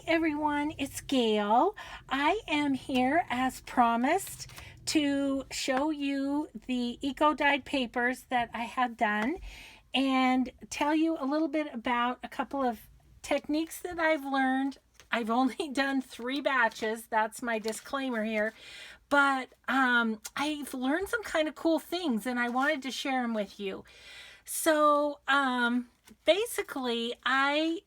everyone, it's Gail. I am here as promised to show you the eco dyed papers that I had done and tell you a little bit about a couple of techniques that I've learned. I've only done 3 batches, that's my disclaimer here, but I've learned some kind of cool things and I wanted to share them with you. So basically, I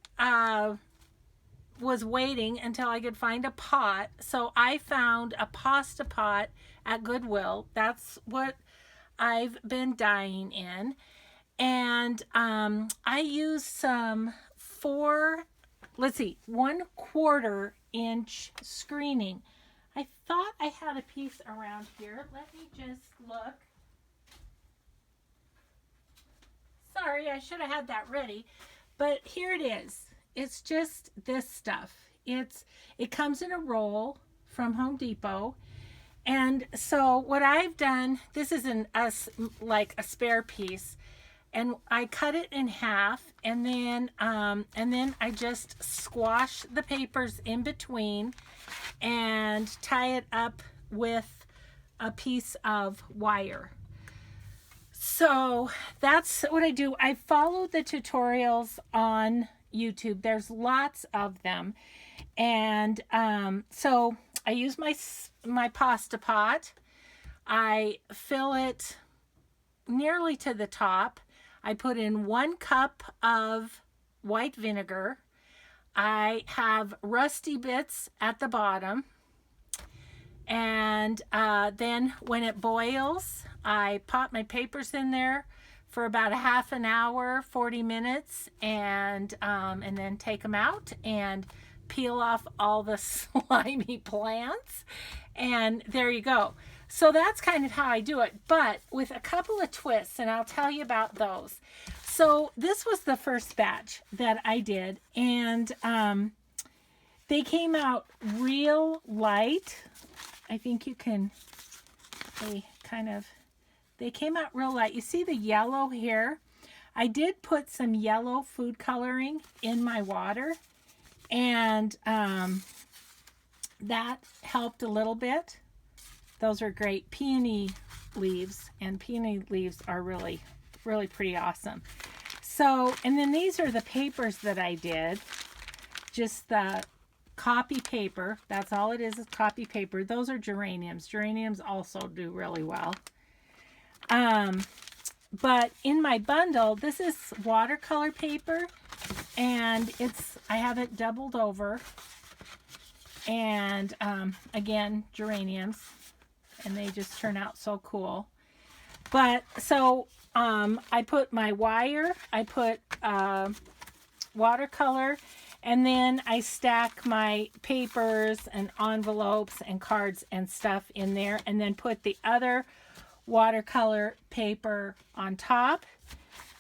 was waiting until I could find a pot. So I found a pasta pot at Goodwill. That's what I've been dyeing in. And I used some 1/4 inch screening. I thought I had a piece around here. Let me just look. Sorry, I should have had that ready. But here it is. It's just this stuff. It comes in a roll from Home Depot. And so what I've done, this is like a spare piece, and I cut it in half, and then I just squash the papers in between and tie it up with a piece of wire. So that's what I do. I follow the tutorials on YouTube. There's lots of them. And so I use my pasta pot. I fill it nearly to the top. I put in 1 cup of white vinegar. I have rusty bits at the bottom. And then when it boils, I pop my papers in there for about a half an hour, 40 minutes, and then take them out and peel off all the slimy plants. And there you go. So that's kind of how I do it, but with a couple of twists, and I'll tell you about those. So this was the first batch that I did, and they came out real light. I think you can, they came out real light. You see the yellow here? I did put some yellow food coloring in my water, and that helped a little bit. Those are great peony leaves, and peony leaves are really, really pretty awesome. So, and then these are the papers that I did. Just the copy paper. That's all it is copy paper. Those are geraniums. Geraniums also do really well. But in my bundle, this is watercolor paper, and I have it doubled over, and again, geraniums, and they just turn out so cool. But so I put my wire, I put watercolor, and then I stack my papers and envelopes and cards and stuff in there, and then put the other watercolor paper on top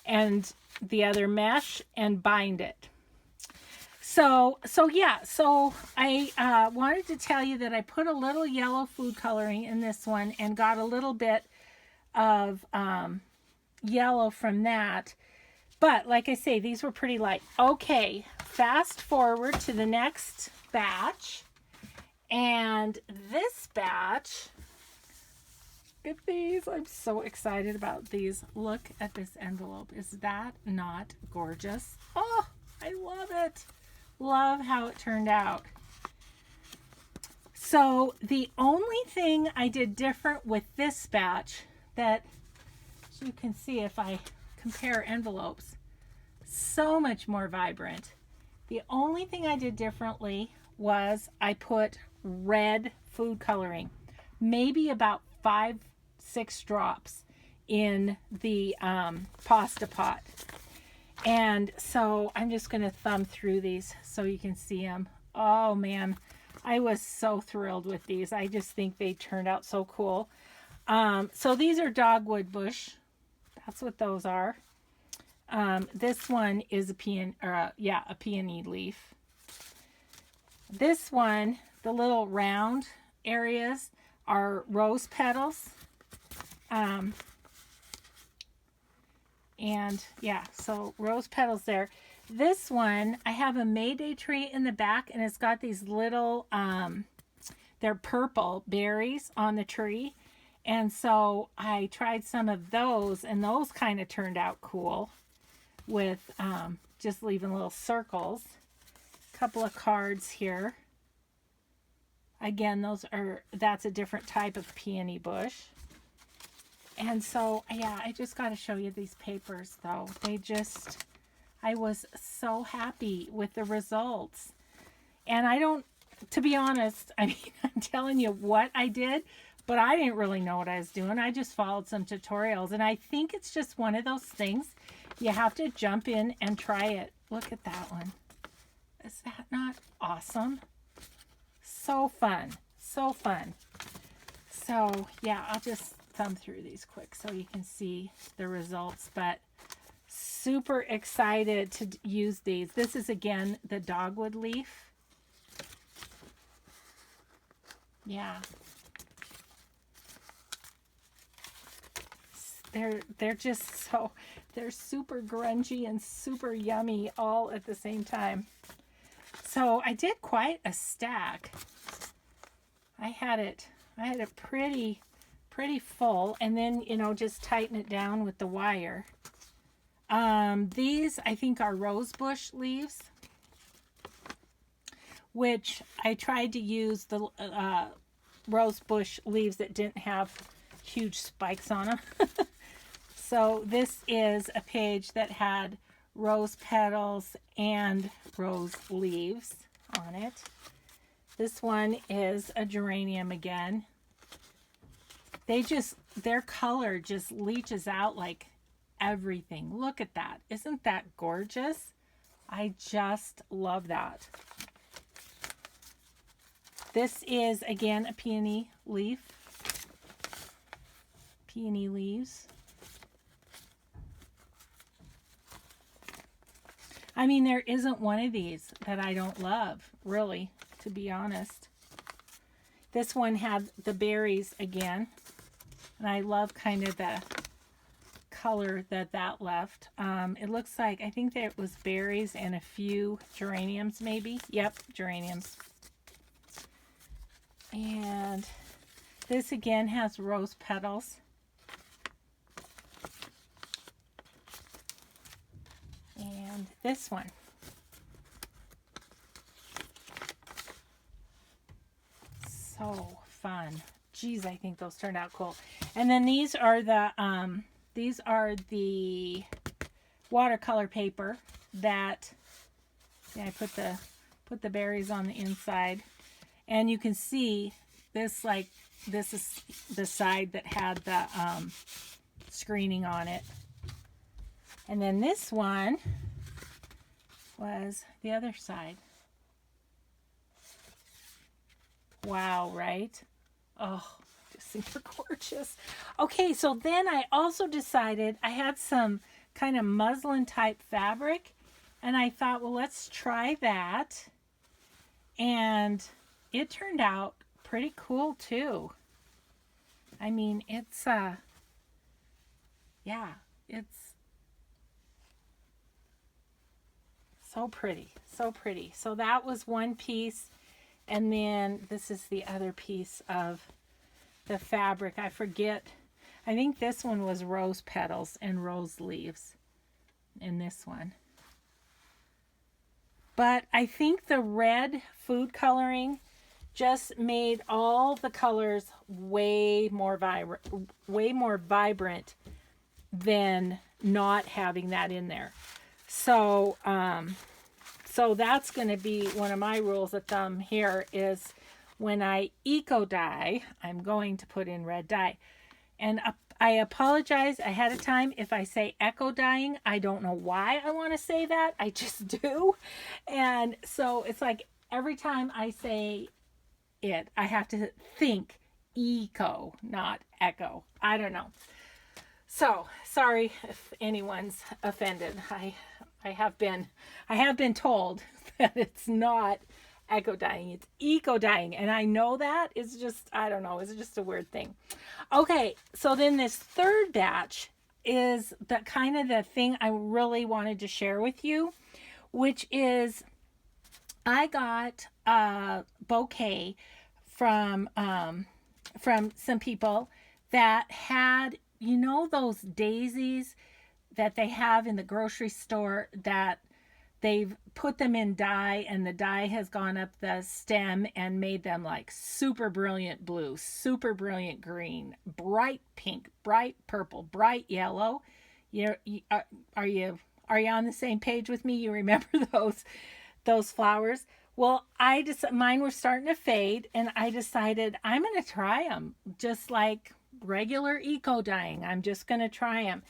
and the other mesh and bind it. So I wanted to tell you that I put a little yellow food coloring in this one and got a little bit of yellow from that. But like I say, these were pretty light. Okay, fast forward to the next batch. And this batch, look at these. I'm so excited about these. Look at this envelope. Is that not gorgeous? Oh, I love it. Love how it turned out. So the only thing I did different with this batch that, as you can see if I compare envelopes, so much more vibrant. The only thing I did differently was I put red food coloring, maybe about 5-6 drops in the pasta pot. And so I'm just going to thumb through these so you can see them. Oh man, I was so thrilled with these. I just think they turned out so cool. So these are dogwood bush. That's what those are. This one is a peony leaf. This one, the little round areas are rose petals. And yeah, so rose petals there. this one, I have a Mayday tree in the back, and it's got these little, they're purple berries on the tree. And so I tried some of those, and those kind of turned out cool with just leaving little circles. A couple of cards here. Again, that's a different type of peony bush. And so, yeah, I just got to show you these papers, though. I was so happy with the results. And to be honest, I mean, I'm telling you what I did, but I didn't really know what I was doing. I just followed some tutorials. And I think it's just one of those things. You have to jump in and try it. Look at that one. Is that not awesome? So fun. So fun. So, yeah, I'll just thumb through these quick so you can see the results. But super excited to use these. This is, again, the dogwood leaf. Yeah. They're just they're super grungy and super yummy all at the same time. So I did quite a stack. I had it pretty full, and then, just tighten it down with the wire. These I think are rosebush leaves, which I tried to use the rosebush leaves that didn't have huge spikes on them. So this is a page that had rose petals and rose leaves on it. This one is a geranium again. Their color just leaches out like everything. Look at that. Isn't that gorgeous? I just love that. This is, again, a peony leaf. Peony leaves. I mean, there isn't one of these that I don't love, really, to be honest. This one had the berries again, and I love kind of the color that left. It looks like, I think that it was berries and a few geraniums maybe. Yep, geraniums. And this again has rose petals. And this one. So fun. Geez, I think those turned out cool. And then these are the watercolor paper that, yeah, I put the berries on the inside. And you can see this, this is the side that had the screening on it. And then this one was the other side. Wow, right? Oh, just think they're gorgeous. Okay, so then I also decided I had some kind of muslin type fabric, and I thought, well, let's try that. And it turned out pretty cool too. I mean, it's yeah, it's so pretty, so pretty. So that was one piece, and then this is the other piece of the fabric. I forget, I think this one was rose petals and rose leaves in this one. But I think the red food coloring just made all the colors way more vibrant than not having that in there. So, so that's going to be one of my rules of thumb here is when I eco dye, I'm going to put in red dye. And I apologize ahead of time if I say eco dyeing. I don't know why I want to say that. I just do. And so it's like every time I say it, I have to think eco, not echo. I don't know. So sorry if anyone's offended. I have been told that it's not eco dyeing, it's eco dyeing, and I know that it's just, I don't know, it's just a weird thing. Okay, so then this third batch is the kind of the thing I really wanted to share with you, which is I got a bouquet from some people that had, you know, those daisies that they have in the grocery store that they've put them in dye and the dye has gone up the stem and made them like super brilliant blue, super brilliant green, bright pink, bright purple, bright yellow. You are you are you on the same page with me? You remember those flowers? Well, I just mine were starting to fade, and I decided I'm going to try them just like regular eco dyeing. I'm just going to try them.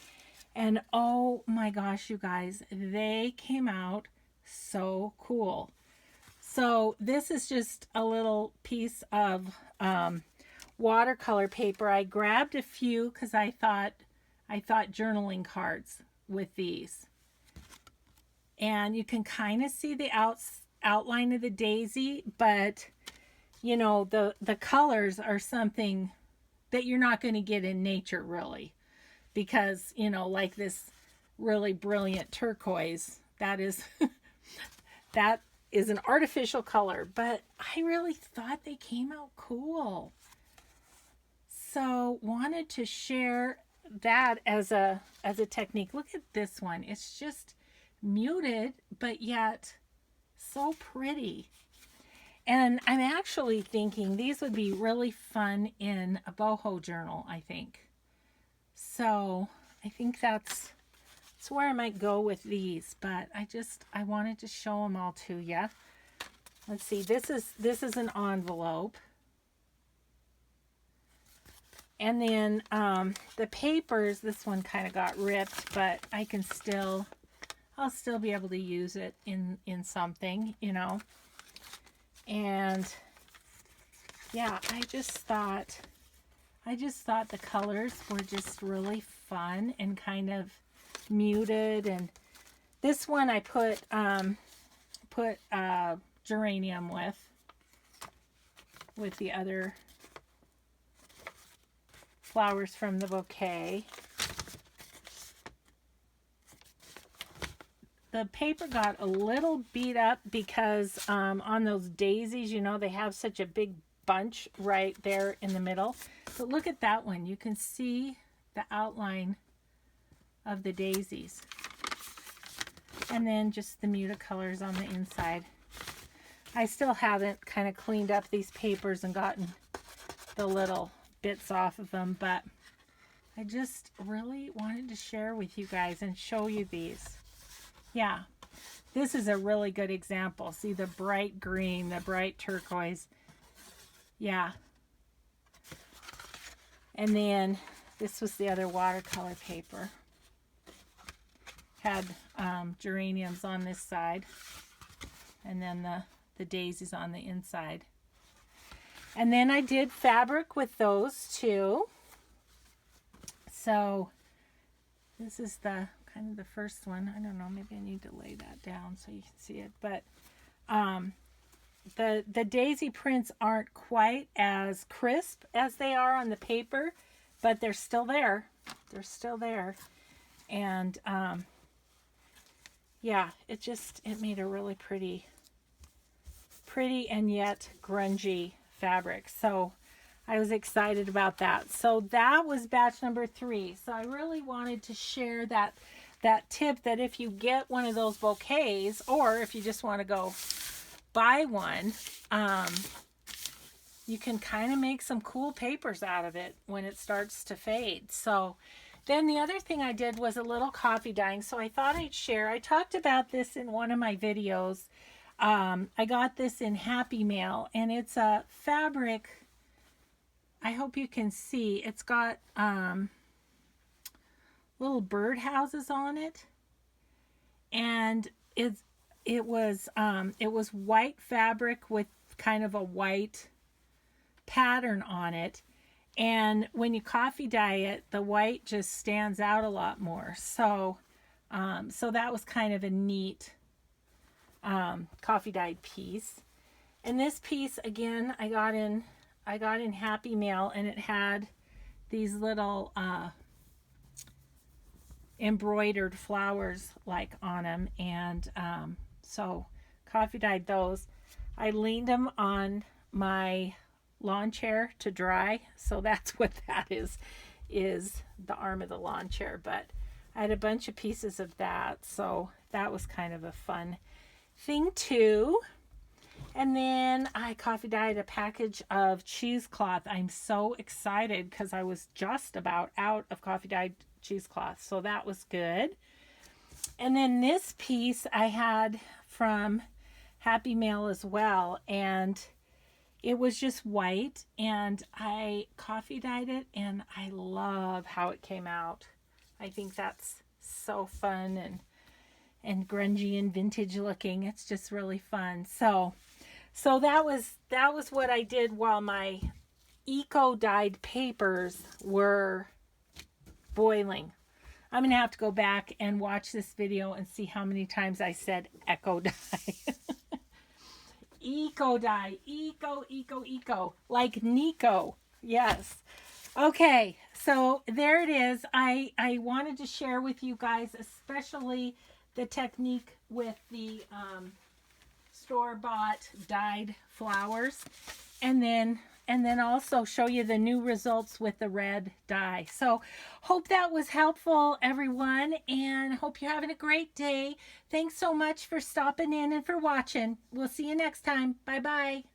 And oh my gosh, you guys, they came out so cool. So this is just a little piece of watercolor paper. I grabbed a few because I thought journaling cards with these. And you can kind of see the outline of the daisy, but you know, the colors are something that you're not going to get in nature really, because you know, like this really brilliant turquoise, that is that is an artificial color, but I really thought they came out cool. So wanted to share that as a technique. Look at this one. It's just muted, but yet so pretty. And I'm actually thinking these would be really fun in a boho journal, I think. So I think that's where I might go with these, but I wanted to show them all to you. Let's see, this is an envelope. And then the papers, this one kind of got ripped, but I'll still be able to use it in something, you know. And yeah, I just thought the colors were just really fun and kind of muted. And this one I put geranium with the other flowers from the bouquet. The paper got a little beat up because on those daisies, you know, they have such a big bunch right there in the middle. But look at that one. You can see the outline of the daisies. And then just the muted colors on the inside. I still haven't kind of cleaned up these papers and gotten the little bits off of them, but I just really wanted to share with you guys and show you these. Yeah, this is a really good example. See the bright green, the bright turquoise. Yeah. And then this was the other watercolor paper. Had geraniums on this side, and then the daisies on the inside. And then I did fabric with those too. So this is the kind of the first one. I don't know, maybe I need to lay that down so you can see it. But the daisy prints aren't quite as crisp as they are on the paper, but they're still there. They're still there. And yeah, it made a really pretty and yet grungy fabric. So I was excited about that. So that was batch number 3. So I really wanted to share that tip that if you get one of those bouquets, or if you just want to go buy one, you can kind of make some cool papers out of it when it starts to fade. So then the other thing I did was a little coffee dyeing. So I thought I'd share. I talked about this in one of my videos. I got this in Happy Mail, and it's a fabric. I hope you can see. It's got little bird houses on it, and it was white fabric with kind of a white pattern on it. And when you coffee dye it, the white just stands out a lot more. So so that was kind of a neat coffee dyed piece. And this piece again I got in Happy Mail, and it had these little embroidered flowers like on them, and So coffee dyed those. I leaned them on my lawn chair to dry. So that's what that is the arm of the lawn chair. But I had a bunch of pieces of that. So that was kind of a fun thing too. And then I coffee dyed a package of cheesecloth. I'm so excited because I was just about out of coffee dyed cheesecloth. So that was good. And then this piece I had from Happy Mail as well. And it was just white. And I coffee dyed it. And I love how it came out. I think that's so fun and grungy and vintage looking. It's just really fun. So that was what I did while my eco dyed papers were boiling. I'm going to have to go back and watch this video and see how many times I said eco dye. Eco dye, eco, like Nico. Yes. Okay, so there it is. I wanted to share with you guys, especially the technique with the store-bought dyed flowers, and then also show you the new results with the red dye. So hope that was helpful, everyone, and hope you're having a great day. Thanks so much for stopping in and for watching. We'll see you next time. Bye bye.